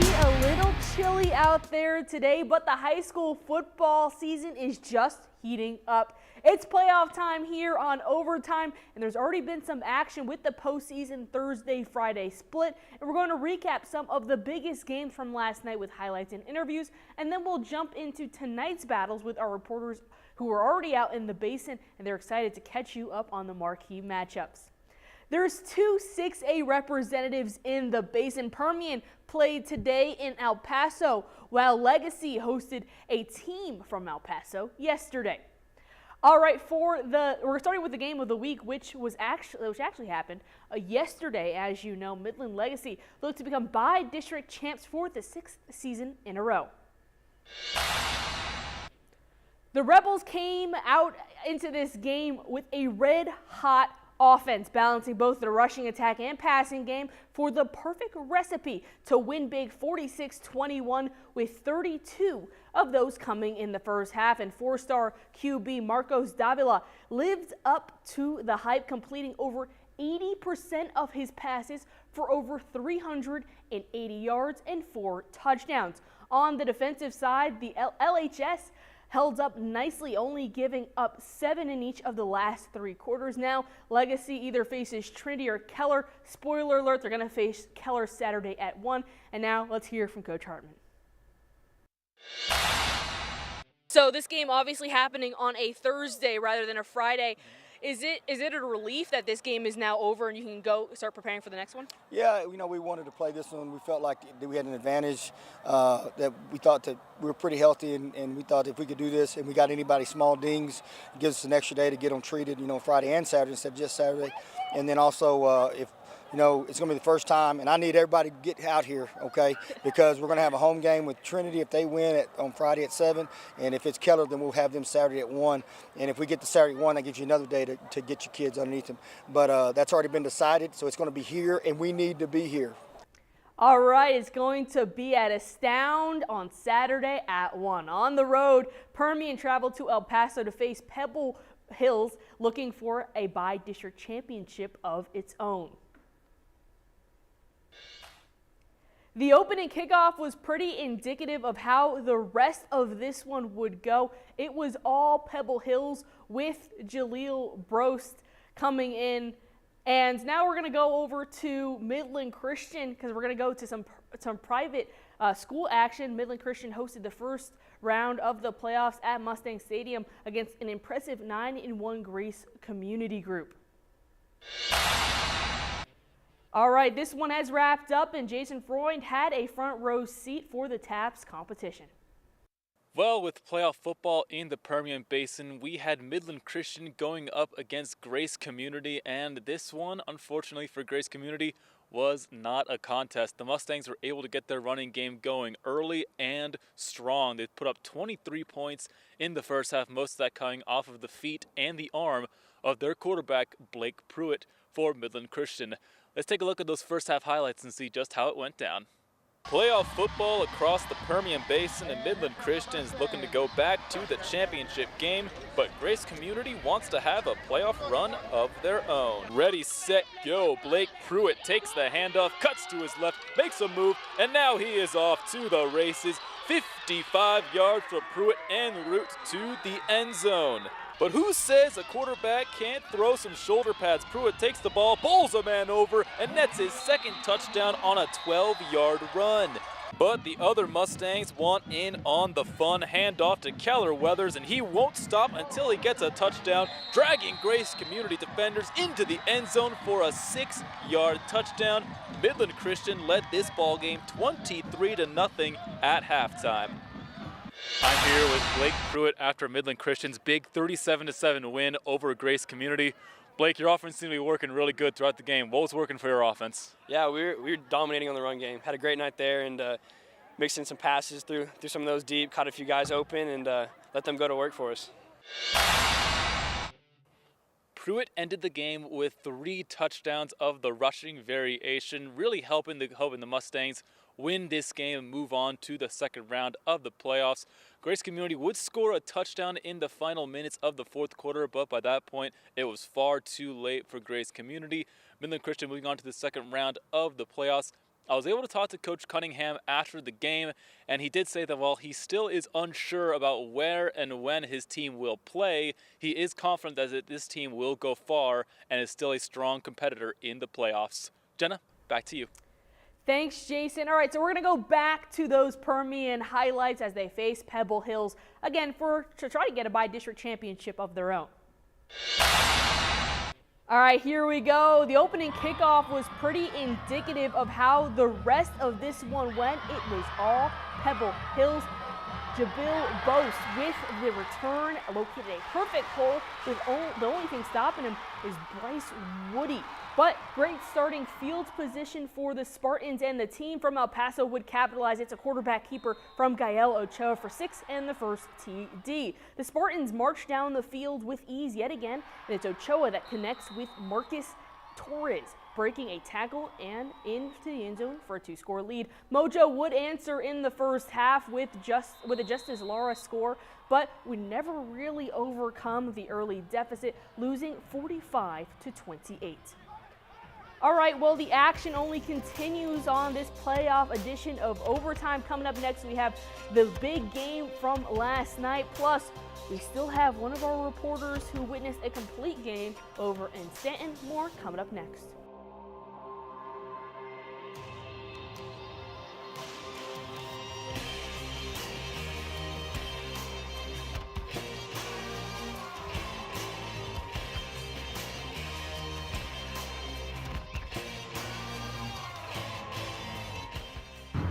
be a little chilly out there today, but the high school football season is just heating up. It's playoff time here on Overtime, and there's already been some action with the postseason Thursday-Friday split. And we're going to recap some of the biggest games from last night with highlights and interviews, and then we'll jump into tonight's battles with our reporters who are already out in the Basin, and they're excited to catch you up on the marquee matchups. There's two 6A representatives in the Basin. Permian played today in El Paso, while Legacy hosted a team from El Paso yesterday. All right, we're starting with the game of the week, which actually happened yesterday. As you know, Midland Legacy looked to become by-district champs for the 6th season in a row. The Rebels came out into this game with a red-hot offense, balancing both the rushing attack and passing game for the perfect recipe to win big 46-21, with 32 of those coming in the first half. And four-star QB Marcos Davila lived up to the hype, completing over 80% of his passes for over 380 yards and 4 touchdowns. On the defensive side, the LHS held up nicely, only giving up 7 in each of the last 3 quarters. Now, Legacy either faces Trinity or Keller. Spoiler alert, they're going to face Keller Saturday at 1. And now, let's hear from Coach Hartman. So this game obviously happening on a Thursday rather than a Friday. Is it a relief that this game is now over and you can go start preparing for the next one? Yeah, we wanted to play this one. We felt like we had an advantage, that we thought that we were pretty healthy, and we thought if we could do this and we got anybody small dings, it gives us an extra day to get them treated, Friday and Saturday instead of just Saturday. And then also if it's going to be the first time, and I need everybody to get out here, okay, because we're going to have a home game with Trinity if they win on Friday at 7, and if it's Keller, then we'll have them Saturday at 1. And if we get to Saturday at 1, that gives you another day to get your kids underneath them. But that's already been decided, so it's going to be here, and we need to be here. All right, it's going to be at Astound on Saturday at 1. On the road, Permian traveled to El Paso to face Pebble Hills, looking for a by-district championship of its own. The opening kickoff was pretty indicative of how the rest of this one would go. It was all Pebble Hills with Jaleel Brost coming in. And now we're going to go over to Midland Christian because we're going to go to some private school action. Midland Christian hosted the first round of the playoffs at Mustang Stadium against an impressive 9-1 Grace Community Group. All right, this one has wrapped up, and Jason Freund had a front row seat for the TAPS competition. Well, with playoff football in the Permian Basin, we had Midland Christian going up against Grace Community, and this one, unfortunately for Grace Community, was not a contest. The Mustangs were able to get their running game going early and strong. They put up 23 points in the first half, most of that coming off of the feet and the arm of their quarterback, Blake Pruitt, for Midland Christian. Let's take a look at those first half highlights and see just how it went down. Playoff football across the Permian Basin, and Midland Christian is looking to go back to the championship game, but Grace Community wants to have a playoff run of their own. Ready, set, go. Blake Pruitt takes the handoff, cuts to his left, makes a move, and now he is off to the races. 55 yards for Pruitt en route to the end zone. But who says a quarterback can't throw some shoulder pads? Pruitt takes the ball, bowls a man over, and nets his second touchdown on a 12-yard run. But the other Mustangs want in on the fun. Handoff to Keller Weathers, and he won't stop until he gets a touchdown, dragging Grace Community defenders into the end zone for a 6-yard touchdown. Midland Christian led this ball game 23-0 at halftime. I'm here with Blake Pruitt after Midland Christian's big 37-7 win over Grace Community. Blake, your offense seemed to be working really good throughout the game. What was working for your offense? Yeah, we were dominating on the run game. Had a great night there, and mixed in some passes through some of those deep, caught a few guys open, and let them go to work for us. Pruitt ended the game with 3 touchdowns of the rushing variation, really helping the Mustangs win this game and move on to the second round of the playoffs. Grace Community would score a touchdown in the final minutes of the fourth quarter, but by that point, it was far too late for Grace Community. Midland Christian moving on to the second round of the playoffs. I was able to talk to Coach Cunningham after the game, and he did say that while he still is unsure about where and when his team will play, he is confident that this team will go far and is still a strong competitor in the playoffs. Jenna, back to you. Thanks, Jason. All right, so we're going to go back to those Permian highlights as they face Pebble Hills again to try to get a by-district championship of their own. All right, here we go. The opening kickoff was pretty indicative of how the rest of this one went. It was all Pebble Hills. Jabil Bose with the return, located a perfect hole. The only thing stopping him is Bryce Woody. But great starting field position for the Spartans, and the team from El Paso would capitalize. It's a quarterback keeper from Gael Ochoa for 6 and the first TD. The Spartans march down the field with ease yet again, and it's Ochoa that connects with Marcus Torres, breaking a tackle and into the end zone for a 2-score lead. Mojo would answer in the first half with a Justice Lara score, but would never really overcome the early deficit, losing 45-28. All right, well, the action only continues on this playoff edition of Overtime. Coming up next, we have the big game from last night. Plus, we still have one of our reporters who witnessed a complete game over in Stanton. More coming up next.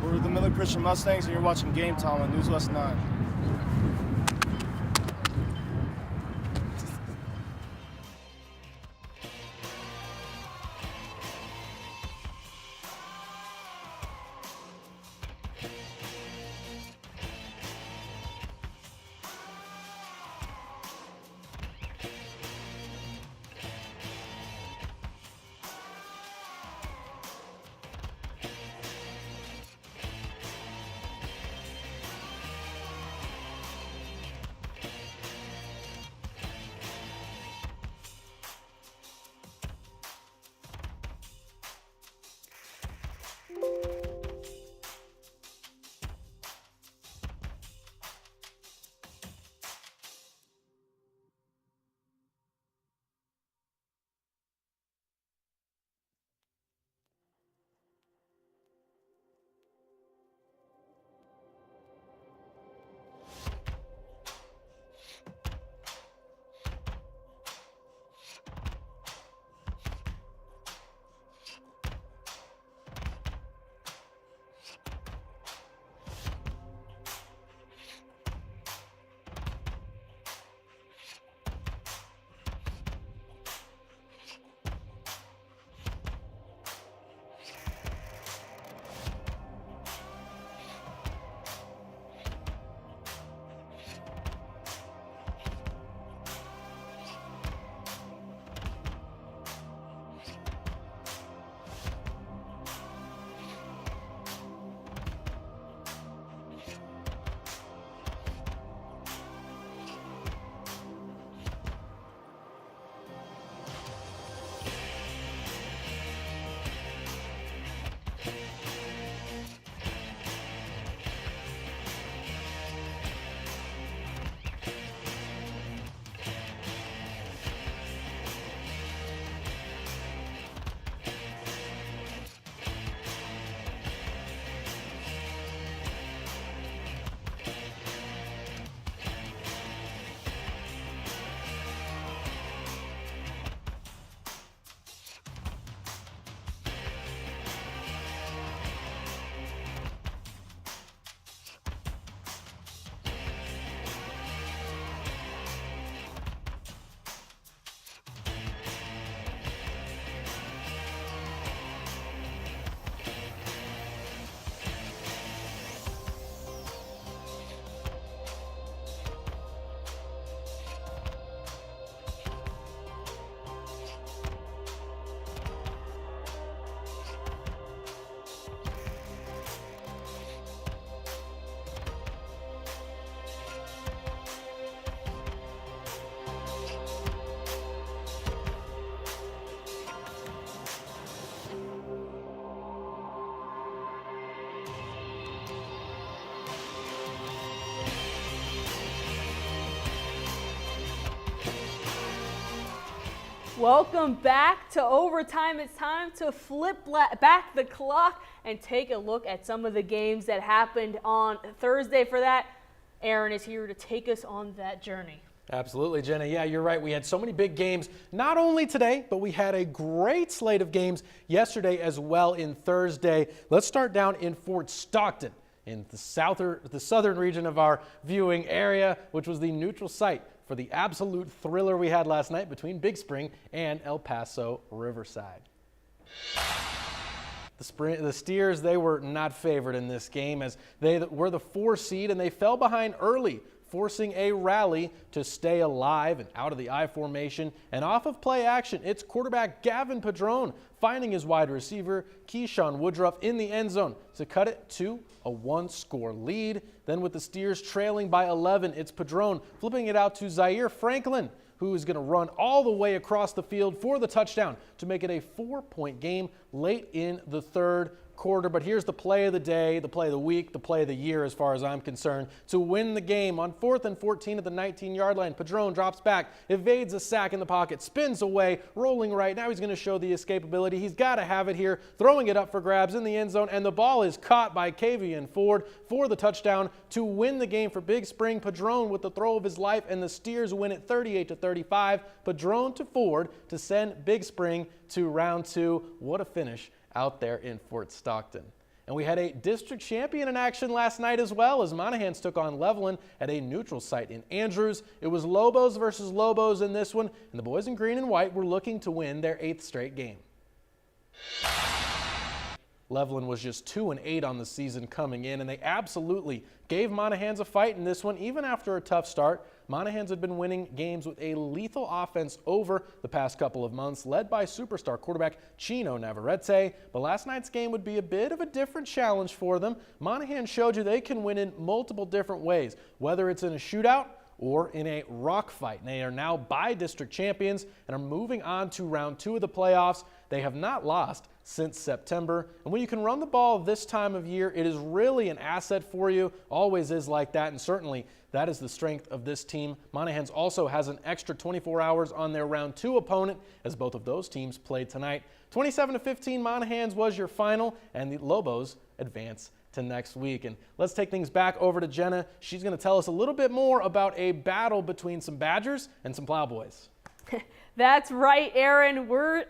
We're the Miller Christian Mustangs, and you're watching Game Time on News West 9. Welcome back to overtime. It's time to flip back the clock and take a look at some of the games that happened on Thursday. For that, Aaron is here to take us on that journey. Absolutely, Jenna. Yeah, you're right. We had so many big games, not only today, but we had a great slate of games yesterday as well in Thursday. Let's start down in Fort Stockton in the southern region of our viewing area, which was the neutral site for the absolute thriller we had last night between Big Spring and El Paso Riverside. The Steers, they were not favored in this game as they were the 4 seed and they fell behind early, forcing a rally to stay alive and out of the I formation. And off of play action, it's quarterback Gavin Padron finding his wide receiver Keyshawn Woodruff in the end zone to cut it to a 1-score lead. Then with the Steers trailing by 11, it's Padron flipping it out to Zaire Franklin, who is going to run all the way across the field for the touchdown to make it a 4-point game late in the third quarter. But here's the play of the day, the play of the week, the play of the year as far as I'm concerned. To win the game on 4th and 14 at the 19-yard line, Padron drops back, evades a sack in the pocket, spins away, rolling right. Now he's going to show the escapability. He's got to have it here, throwing it up for grabs in the end zone, and the ball is caught by Kavian Ford for the touchdown to win the game for Big Spring. Padron with the throw of his life, and the Steers win it 38-35. Padron to Ford to send Big Spring to round 2. What a finish out there in Fort Stockton. And we had a district champion in action last night as well as Monahans took on Levelland at a neutral site in Andrews. It was Lobos versus Lobos in this one, and the boys in green and white were looking to win their 8th straight game. Levelland was just 2-8 on the season coming in, and they absolutely gave Monahans a fight in this one, even after a tough start. Monahans had been winning games with a lethal offense over the past couple of months, led by superstar quarterback Chino Navarrete. But last night's game would be a bit of a different challenge for them. Monahans showed you they can win in multiple different ways, whether it's in a shootout or in a rock fight. And they are now bi-district champions and are moving on to round 2 of the playoffs. They have not lost since September. And when you can run the ball this time of year, it is really an asset for you. Always is like that, and certainly that is the strength of this team. Monahans also has an extra 24 hours on their round 2 opponent as both of those teams played tonight. 27-15 Monahans was your final, and the Lobos advance to next week. And let's take things back over to Jenna. She's going to tell us a little bit more about a battle between some Badgers and some Plowboys. That's right, Aaron. We're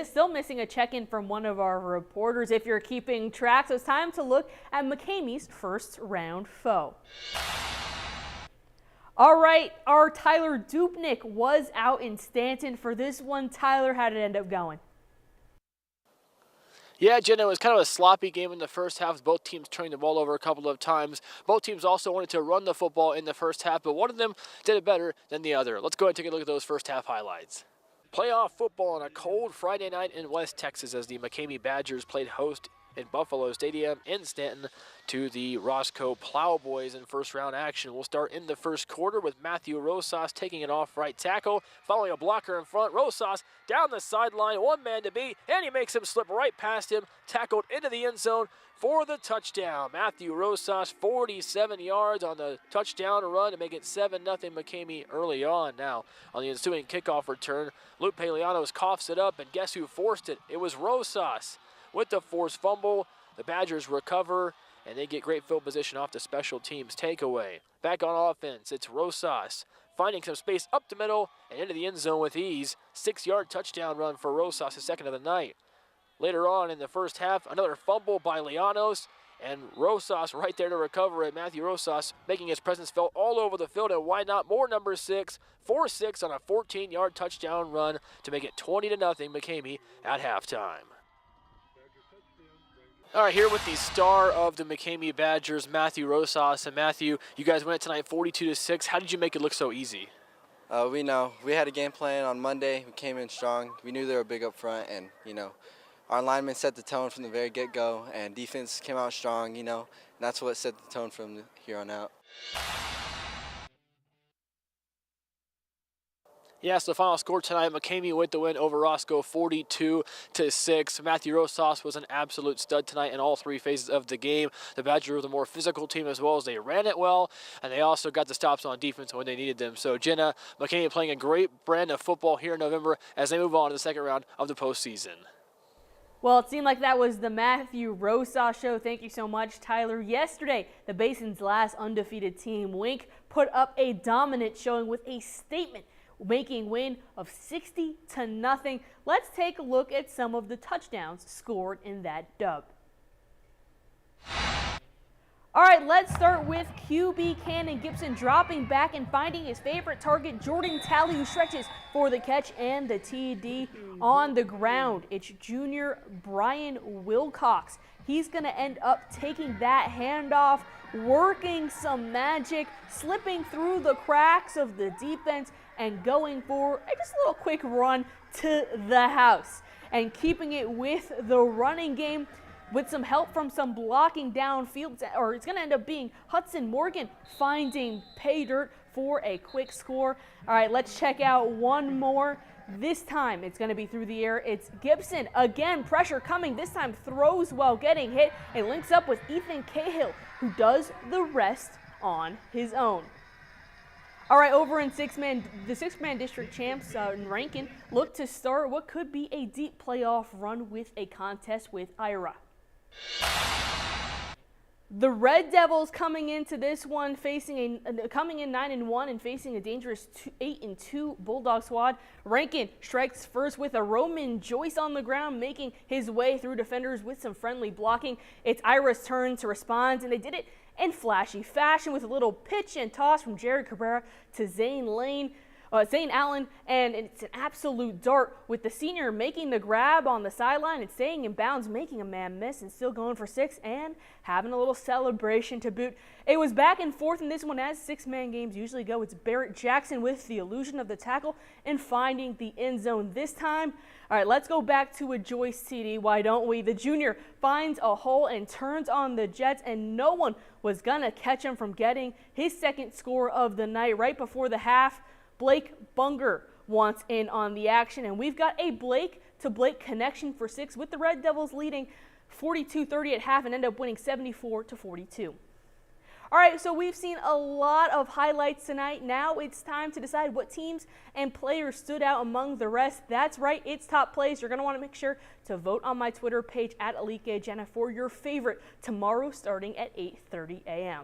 still missing a check-in from one of our reporters if you're keeping track. So it's time to look at McCamey's first round foe. All right, our Tyler Dupnick was out in Stanton for this one. Tyler, how did it end up going? Yeah, Jenna, it was kind of a sloppy game in the first half. Both teams turning the ball over a couple of times. Both teams also wanted to run the football in the first half, but one of them did it better than the other. Let's go ahead and take a look at those first half highlights. Playoff football on a cold Friday night in West Texas as the McCamey Badgers played host in Buffalo Stadium in Stanton to the Roscoe Plowboys in first round action. We'll start in the first quarter with Matthew Rosas taking it off right tackle, following a blocker in front. Rosas down the sideline, one man to beat, and he makes him slip right past him, tackled into the end zone for the touchdown. Matthew Rosas, 47 yards on the touchdown run to make it 7-0 McCamey early on. Now, on the ensuing kickoff return, Luke Palianos coughs it up, and guess who forced it? It was Rosas. With the forced fumble, the Badgers recover, and they get great field position off the special teams takeaway. Back on offense, it's Rosas finding some space up the middle and into the end zone with ease. 6-yard touchdown run for Rosas, his second of the night. Later on in the first half, another fumble by Lianos, and Rosas right there to recover it. Matthew Rosas making his presence felt all over the field, and why not more number 6, 4-6 on a 14-yard touchdown run to make it 20-0 McCamey at halftime. All right, here with the star of the McCamey Badgers, Matthew Rosas. And Matthew, you guys went tonight 42-6. How did you make it look so easy? We know. We had a game plan on Monday. We came in strong. We knew they were big up front, and, our linemen set the tone from the very get-go, and defense came out strong, and that's what set the tone from here on out. Yes, the final score tonight, McCamey with the win over Roscoe 42-6. Matthew Rosas was an absolute stud tonight in all three phases of the game. The Badgers were the more physical team as well as they ran it well, and they also got the stops on defense when they needed them. So Jenna, McCamey playing a great brand of football here in November as they move on to the second round of the postseason. Well, it seemed like that was the Matthew Rosas show. Thank you so much, Tyler. Yesterday, the Basin's last undefeated team, Wink, put up a dominant showing with a statement making win of 60-0. Let's take a look at some of the touchdowns scored in that dub. All right, let's start with QB Cannon Gibson dropping back and finding his favorite target, Jordan Talley, who stretches for the catch and the TD on the ground. It's junior Brian Wilcox. He's going to end up taking that handoff, working some magic, slipping through the cracks of the defense, and going for just a little quick run to the house. And keeping it with the running game, with some help from some blocking downfield, or it's going to end up being Hudson Morgan finding pay dirt for a quick score. All right, let's check out one more. This time it's going to be through the air. It's Gibson. Again, pressure coming. This time throws while getting hit. It links up with Ethan Cahill, who does the rest on his own. All right, over in the six-man district champs in Rankin look to start what could be a deep playoff run with a contest with Ira. The Red Devils coming into this one coming in 9-1 and facing a dangerous 8-2 Bulldog squad. Rankin strikes first with a Roman Joyce on the ground, making his way through defenders with some friendly blocking. It's Ira's turn to respond, and they did it in flashy fashion with a little pitch and toss from Jared Cabrera to Zane Allen, and it's an absolute dart with the senior making the grab on the sideline and staying in bounds, making a man miss and still going for 6 and having a little celebration to boot. It was back and forth in this one, as six-man games usually go. It's Barrett Jackson with the illusion of the tackle and finding the end zone this time. All right, let's go back to a Joyce TD. Why don't we? The junior finds a hole and turns on the Jets, and no one was going to catch him from getting his second score of the night. Right before the half, Blake Bunger wants in on the action, and we've got a Blake-to-Blake connection for 6 with the Red Devils leading 42-30 at half and end up winning 74-42. All right, so we've seen a lot of highlights tonight. Now it's time to decide what teams and players stood out among the rest. That's right, it's top plays. You're going to want to make sure to vote on my Twitter page at EliteGayJenna for your favorite tomorrow starting at 8:30 a.m.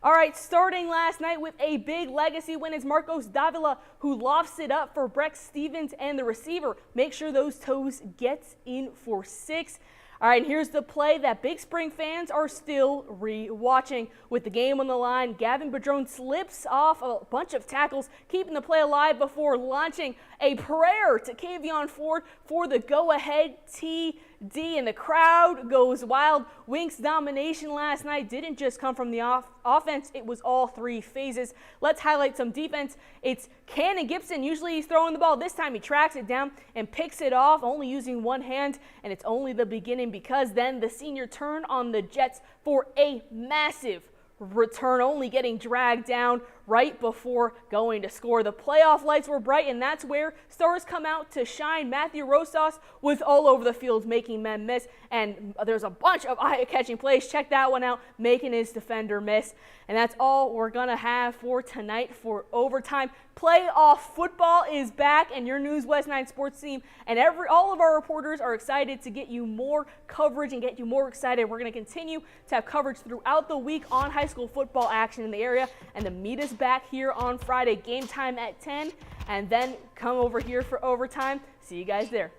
All right, starting last night with a big legacy win is Marcos Davila, who lofts it up for Breck Stevens and the receiver. Make sure those toes gets in for 6. All right, and here's the play that Big Spring fans are still re-watching. With the game on the line, Gavin Badrone slips off a bunch of tackles, keeping the play alive before launching a prayer to Kavion Ford for the go-ahead TD, and the crowd goes wild. Wink's domination last night didn't just come from the offense, it was all three phases. Let's highlight some defense. It's Cannon Gibson. Usually he's throwing the ball. This time he tracks it down and picks it off, only using one hand, and it's only the beginning, because then the senior turned on the Jets for a massive return, only getting dragged down right before going to score. The playoff lights were bright, and that's where stars come out to shine. Matthew Rosas was all over the field making men miss, and there's a bunch of eye-catching plays. Check that one out, making his defender miss. And that's all we're gonna have for tonight for overtime. Playoff football is back, and your News West 9 sports team and all of our reporters are excited to get you more coverage and get you more excited. We're going to continue to have coverage throughout the week on high school football action in the area, and the meet is back here on Friday, game time at 10, and then come over here for overtime. See you guys there.